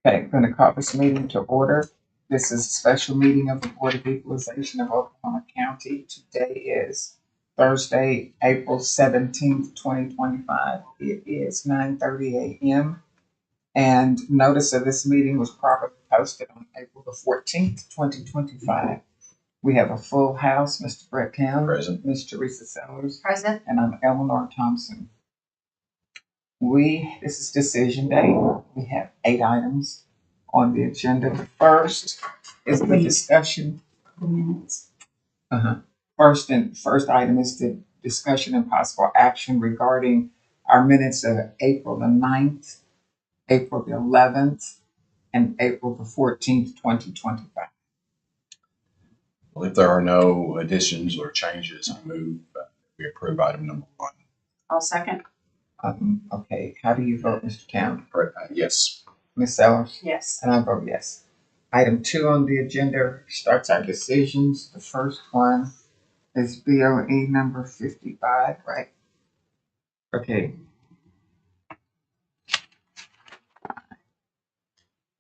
Okay, I'm going to call this meeting to order. This is a special meeting of the Board of Equalization of Oklahoma County. Today is Thursday, April 17th, 2025. It is 9:30 a.m. And notice of this meeting was properly posted on April the 14th, 2025. We have a full house. Mr. Brett Town. Present. Ms. Teresa Sellers. Present. And I'm Eleanor Thompson. This is decision day. We have 8 items on the agenda. The first is the discussion. Minutes. First item is the discussion and possible action regarding our minutes of April the 9th, April the 11th, and April the 14th, 2025. Well, if there are no additions or changes, I move we approve item number 1. I'll second. Okay, how do you vote, Mr. Town? Yes. Ms. Sellers? Yes. And I vote yes. Item 2 on the agenda starts our decisions. The first one is BOE number 55, right? Okay.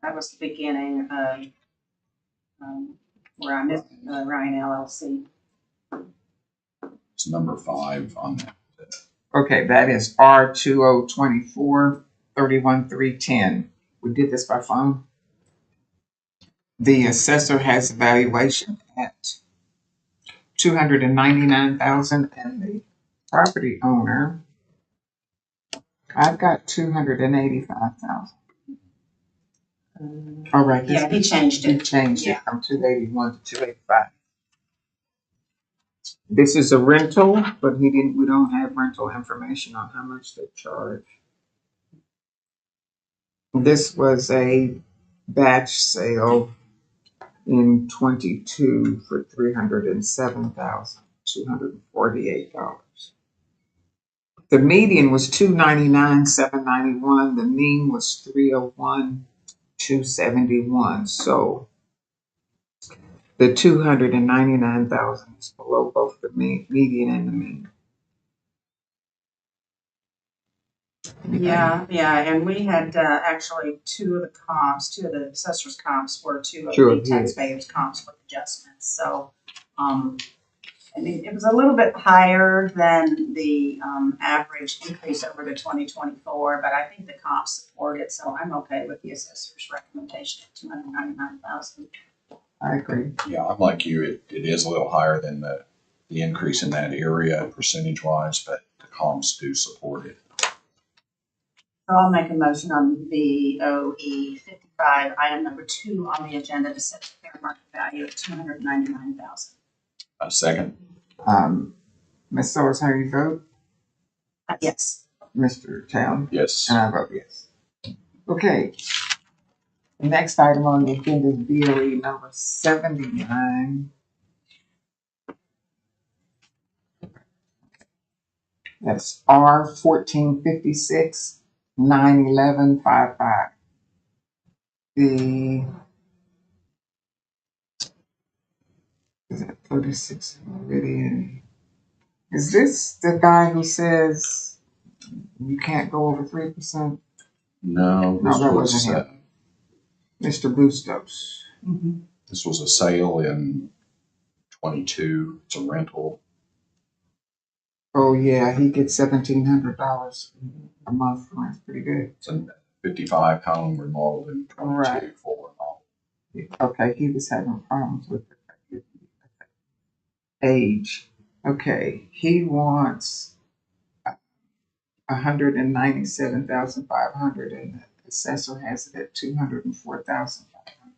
That was the beginning of where I missed Ryan LLC. It's number 5 on that. Okay, that is R2024-31310. We did this by phone. The assessor has evaluation at $299,000, and the property owner, I've got $285,000. All right. Yeah, he changed He it. changed Yeah. it from 281 to 285. This is a rental, but we don't have rental information on how much they charge. This was a batch sale in 22 for $307,248. The median was $299,791. The mean was $301,271. So the $299,000 is below both the median and the mean. Yeah, and we had actually two of the assessor's comps were two of Sure, the taxpayers' comps for adjustments. So, I mean, it was a little bit higher than the average increase over the 2024, but I think the comps support it, so I'm okay with the assessor's recommendation of $299,000. I agree. Yeah, I'm like you. It is a little higher than the increase in that area percentage-wise, but the comps do support it. So I'll make a motion on BOE 55, item number 2 on the agenda to set the fair market value at $299,000. A second. Ms. Soares, how do you vote? Yes. Mr. Town? Yes. And I vote yes. Okay. The next item on the agenda is BOE number 79. That's R1456-91155. Is it 36 already? Is this the guy who says you can't go over 3%? No, No, that wasn't him. Mr. Bustos. Mm-hmm. This was a sale in 22. It's a rental. Oh yeah, he gets $1,700 a month. That's pretty good. It's a 55 home remodeled in 22 Right. for all. Okay, he was having problems with the age. Okay, he wants 197,500, and the assessor has it at 204,500.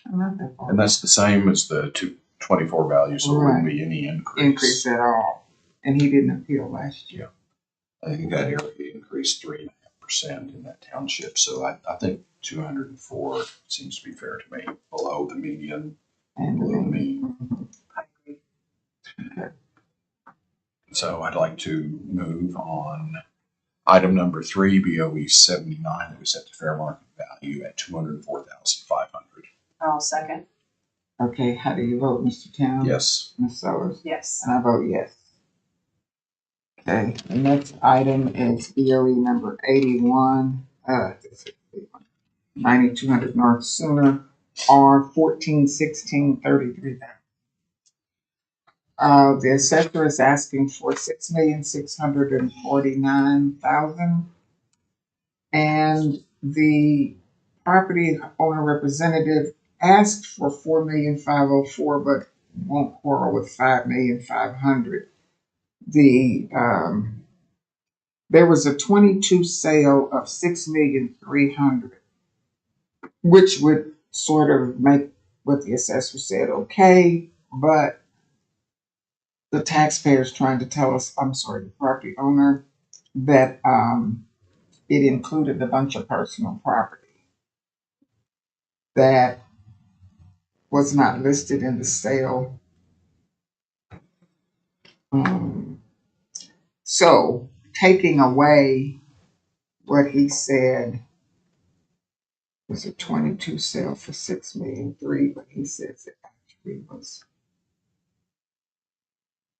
Not that far. And that's the same as the 24 value, so there wouldn't be any increase at all. And he didn't appeal last year. I think that area increased 3.5% in that township. So I think 204 seems to be fair to me, below the median And below the mean. I agree. Okay. So I'd like to move on item number 3, BOE 79, that we set the fair market value at $204,500. I'll second. Okay, how do you vote, Mr. Town? Yes. Ms. Sellers? Yes. And I vote yes. Okay, the next item is BOE number 81. 9200 North Sooner, R 141633. The assessor is asking for 6,649,000, and the property owner representative asked for 4,504,000, but won't quarrel with 5,500,000. There was a 22 sale of 6,300,000, which would sort of make what the assessor said okay, but the taxpayer's trying to tell us, I'm sorry, the property owner, that it included a bunch of personal property that was not listed in the sale. So taking away what he said was a 22 sale for 6,300,000, but he says it actually was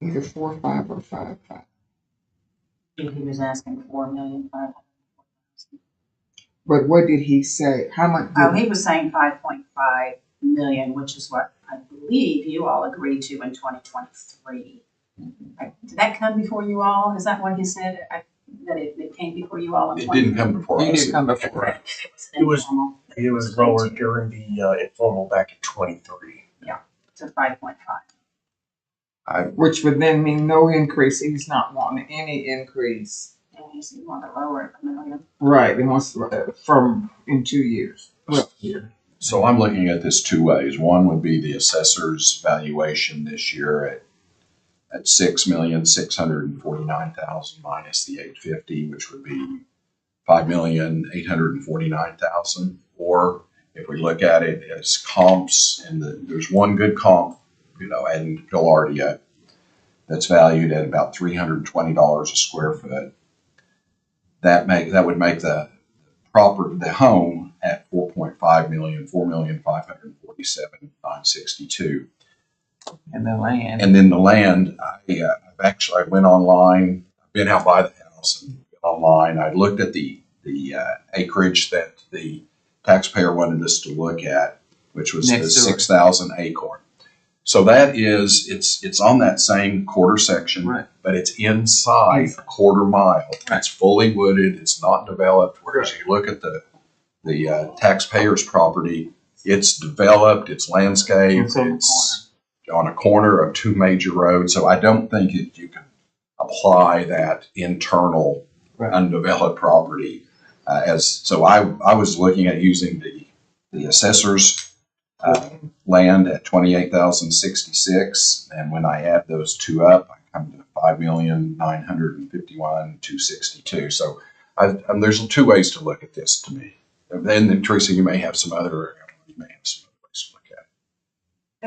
either 4.5 or 5.5. He was asking 4,500,000. But what did he say? How much? Oh, he was saying 5.5 million, which is what I believe you all agreed to in 2023. Did that come before you all? Is that what he said? That it came before you all in It didn't come before It us. didn't come before us. It was lower during the informal back in 23. To 5.5. Which would then mean no increase. He's not wanting any increase. And you want to lower it a million. Right. He wants from in 2 years. Well, here. So I'm looking at this two ways. One would be the assessor's valuation this year at 6,649,000 minus the 850, which would be 5,849,000. Or if we look at it as comps, and there's one good comp, in Gaillardia that's valued at about $320 a square foot. That would make the home at 4.5 million, 4,547,962. And the land. And then the land, I went online, I've been out by the house and online. I looked at the acreage that the taxpayer wanted us to look at, which was the 6,000 acre. So that is, it's on that same quarter section, right, but it's inside a quarter mile. Right. It's fully wooded. It's not developed. Whereas you look at the taxpayer's property, it's developed, it's landscaped, it's on a corner of two major roads. So I don't think you can apply that internal undeveloped property so I was looking at using the assessor's land at 28,066, and when I add those two up, I come to 5,951,262. So there's two ways to look at this to me. Then Teresa, you may have some other ways to look at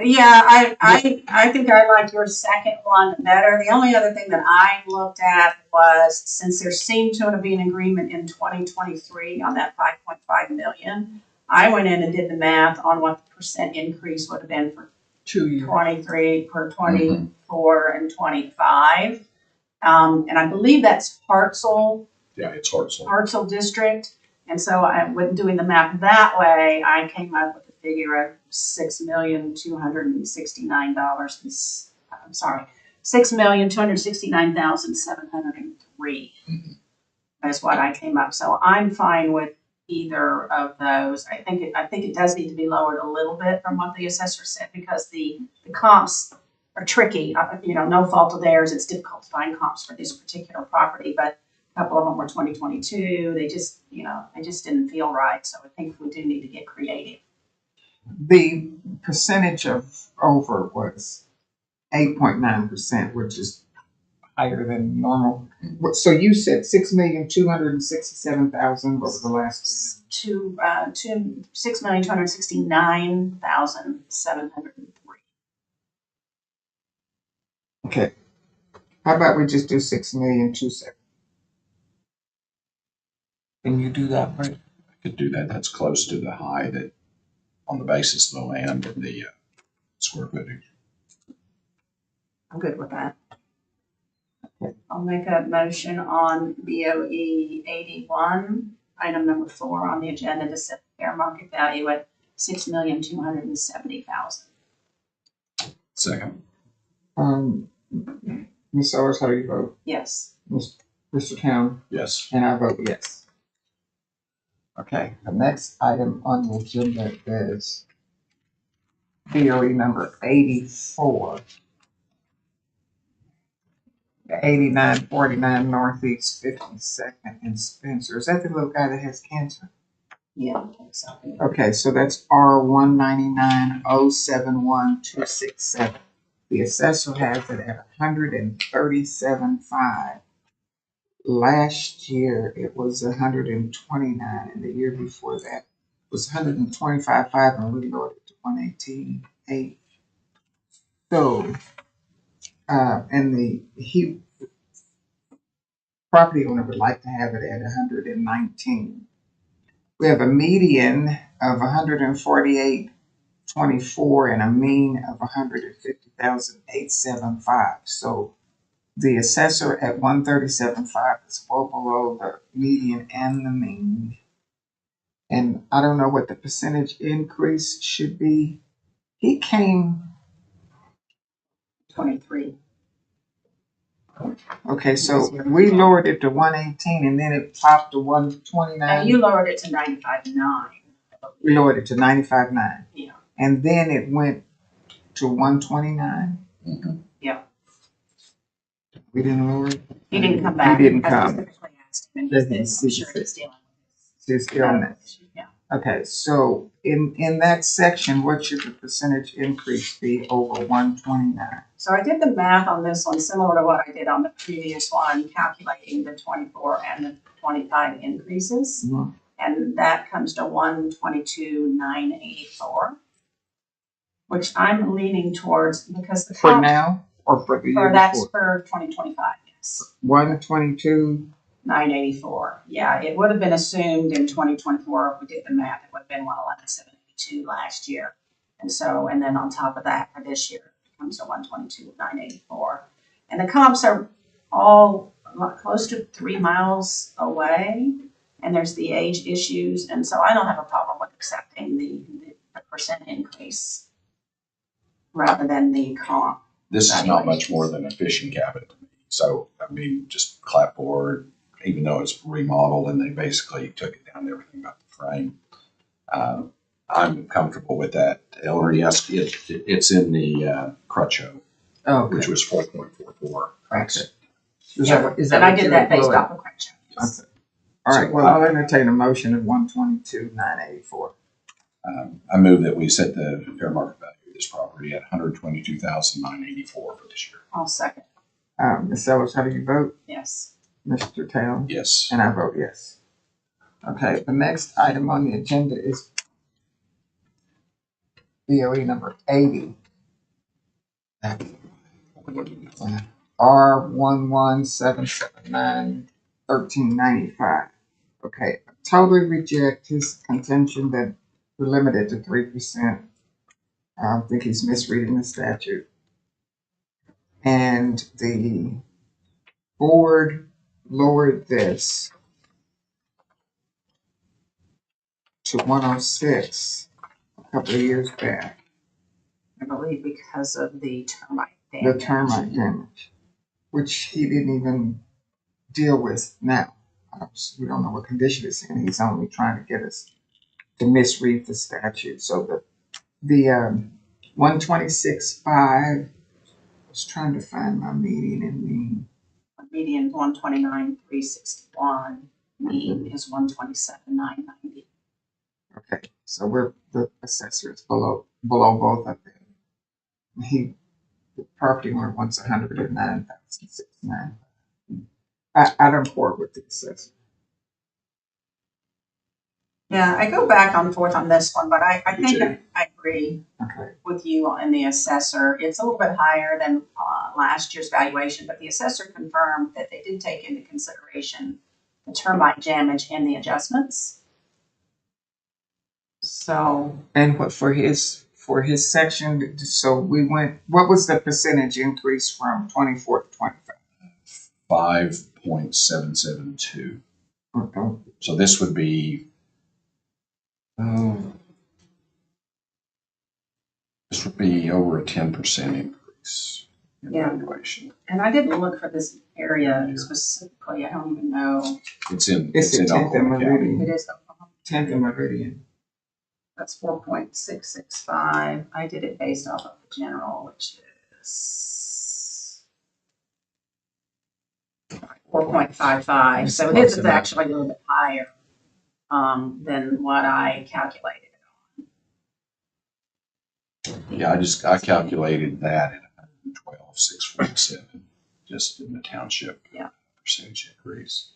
it. Yeah, I think I like your second one better. The only other thing that I looked at was, since there seemed to be an agreement in 2023 on that 5.5 million, I went in and did the math on what the percent increase would have been for 2 years. 23 per 24 and 25. And I believe that's Hartsel. Yeah, it's Hartsel. Hartsel district. And so when doing the math that way, I came up with a figure of $6,269,703. That's what I came up. So I'm fine with either of those. I think it does need to be lowered a little bit from what the assessor said, because the comps are tricky. No fault of theirs. It's difficult to find comps for this particular property, but a couple of them were 2022. They just didn't feel right. So I think we do need to get creative. The percentage of over was 8.9%, which is higher than normal. So you said 6,267,000. What was the last? 6,269,703. Okay. How about we just do 6,270,000? Can you do that, right? I could do that. That's close to the high that on the basis of the land and the square footage. I'm good with that. I'll make a motion on BOE 81, item number 4 on the agenda, to set fair market value at $6,270,000. Second. Ms. Owers, how do you vote? Yes. Mr. Town? Yes. And I vote yes. Okay, the next item on the agenda is BOE number 84. 8949 Northeast 52nd in Spencer. Is that the little guy that has cancer? Yeah, I think so. Okay, so that's R199071267. The assessor has it at 137.5. Last year it was 129, and the year before that was 125.5, and we lowered it to 118.8. So, and the property owner would like to have it at 119. We have a median of 148.24 and a mean of 150,875. So the assessor at 137.5 is well below the median and the mean. And I don't know what the percentage increase should be. He came, 23. okay, so we lowered it to 118 and then it popped to And 129. you lowered it to 95.9. We lowered it to 95.9. Yeah. And then it went to 129. Mhm. Yeah. We didn't lower it. He didn't come back. He didn't I come. specifically asked him, and Doesn't he said, I'm see sure it. he's dealing with His this. illness. Yeah. Okay, so in that section, what should the percentage increase be over 129? So I did the math on this one, similar to what I did on the previous one, calculating the 24 and the 25 increases. Mhm. And that comes to 122,984, which I'm leaning towards because the For comp, now or for the year that's before? for 2025, yes. 122. 984. Yeah, it would have been assumed in 2024 if we did the math, it would have been 111,782 last year. And so, and then on top of that for this year, it comes to 122,984. And the comps are all close to 3 miles away, and there's the age issues. And so I don't have a problem with accepting the percent increase rather than the comp. This is not much more than a fishing cabin to me. So, I mean, just clapboard, even though it's remodeled and they basically took it down to everything but the frame. I'm comfortable with that. Eleanor, yes, it's in the Crutcho, Oh, which okay. was 4.44. Okay. Yeah, Is and that I what did you that based employed? off of Crutch. Okay. All right, well, I'll entertain a motion of 122,984. I move that we set the fair market value of this property at $122,984 for this year. I'll second. Ms. Sellers, how do you vote? Yes. Mr. Town? Yes. And I vote yes. Okay, the next item on the agenda is BOE number 80. R117791395. Okay, I totally reject his contention that we're limited to 3%. I think he's misreading the statute. And the board lowered this to 106 a couple of years back. I believe because of the termite damage. The termite damage, which he didn't even deal with now. We don't know what condition it's in. He's only trying to get us to misread the statute. So the 126.5, I was trying to find my median and mean. Median 129,361. Mean is 127,990. Okay, so the assessor is below both of them. The property owner wants 109,609. I don't report with the assessor. Yeah, I go back and forth on this one, but I Me think too. I agree Okay. with you on the assessor. It's a little bit higher than last year's valuation, but the assessor confirmed that they did take into consideration the termite damage in the adjustments. So And what for his section, so we went, what was the percentage increase from 24 to 25? 5.772. Okay. So this would be This would be over a 10% increase in Yeah. valuation. And I didn't look for this area specifically. I don't even know. It's in It's in 10th and Oklahoma County. Meridian. It is Oklahoma. 10th and Meridian. That's 4.665. I did it based off of the general, which is 4.55. So his is actually a little bit higher than what I calculated. Yeah, I calculated that at 112,647, just in the township. Yeah. Percentage increase.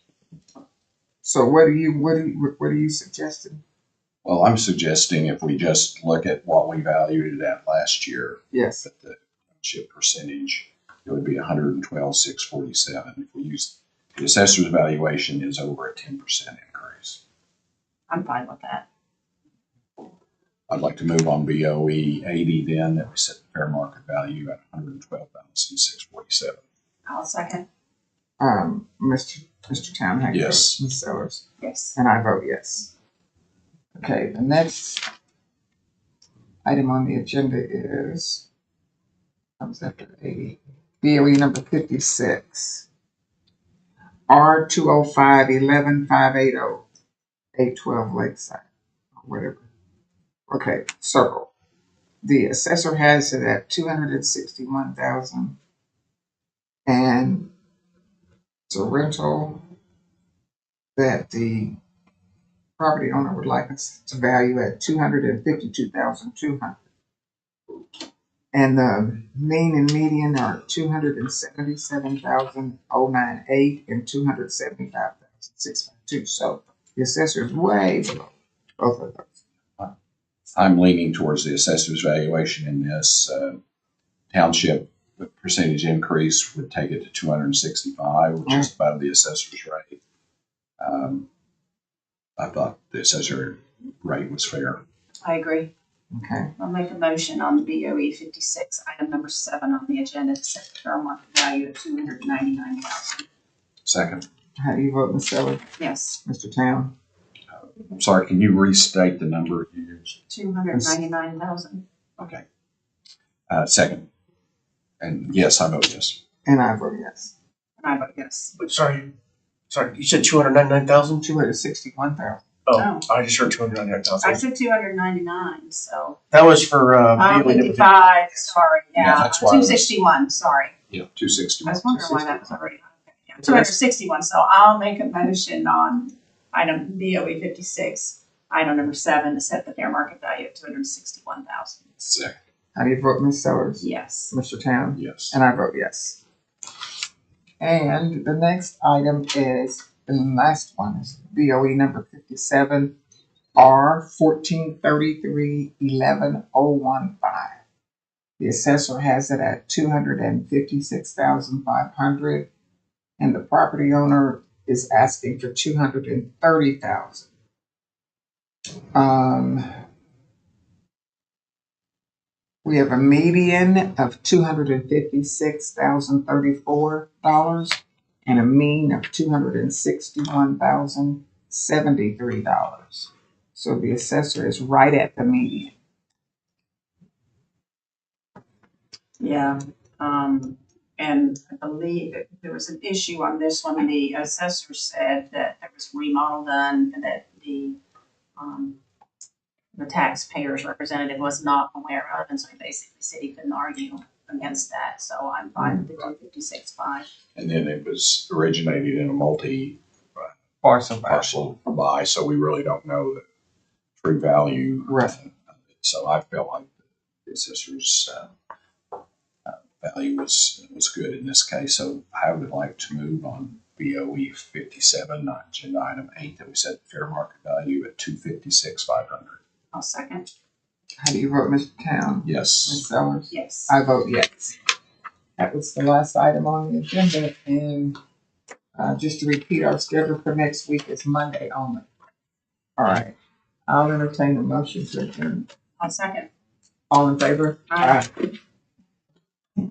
So what are you suggesting? Well, I'm suggesting if we just look at what we valued it at last year, Yes. at the township percentage, it would be 112,647. If we use the assessor's valuation is over a 10% increase. I'm fine with that. I'd like to move on BOE 80 then, that we set the fair market value at 112,647. I'll second. Mr. Town, how you vote? Yes. Ms. Sellers? Yes. And I vote yes. Okay, the next item on the agenda is, I was after 80, BOE number 56. R 205-11-580, 812 Lakeside, or whatever. Okay, circle. The assessor has it at 261,000, and it's a rental that the property owner would like us to value at 252,200. And the mean and median are 277,098 and 275,652. So the assessor is way below both of those. I'm leaning towards the assessor's valuation in this township. The percentage increase would take it to 265, which is above the assessor's rate. I thought the assessor rate was fair. I agree. Okay. I'll make a motion on BOE 56, item number 7 on the agenda to set the fair market value at 299,000. Second. How do you vote, Ms. Sellers? Yes, Mr. Town? I'm sorry, can you restate the number you used? 299,000. Okay. Second. And yes, I vote yes. And I vote yes. And I vote yes. Sorry, you said 299,000? 261,000. Oh, I just heard 299,000. I said 299, so. That was for BOE. 55, sorry, Yeah, yeah, that's why 261, sorry. Yeah, I 261. was wondering why that was already on there. Yeah, 261, so I'll make a motion on item BOE 56, item number 7, to set the fair market value at 261,000. Second. How do you vote, Ms. Sellers? Yes. Mr. Town? Yes. And I vote yes. And the next item is, and the last one is BOE number 57, R 1433-11015. The assessor has it at 256,500, and the property owner is asking for 230,000. We have a median of $256,034 and a mean of $261,073. So the assessor is right at the median. Yeah, and I believe that there was an issue on this one. The assessor said that there was remodel done and that the taxpayer's representative was not aware of, and so he basically said he couldn't argue against that. So I'm fine with the 256.5. And then it was originated in a Parcel. buy, so we really don't know the true value. Right. So I felt like the assessor's value was good in this case. So I would like to move on BOE 57, agenda item 8, that we set the fair market value at 256,500. I'll second. How do you vote, Mr. Town? Yes. Ms. Sellers? Yes. I vote yes. That was the last item on the agenda, and just to repeat, our schedule for next week is Monday only. All right. I'll entertain a motion to adjourn. I'll second. All in favor? Aye. Aye.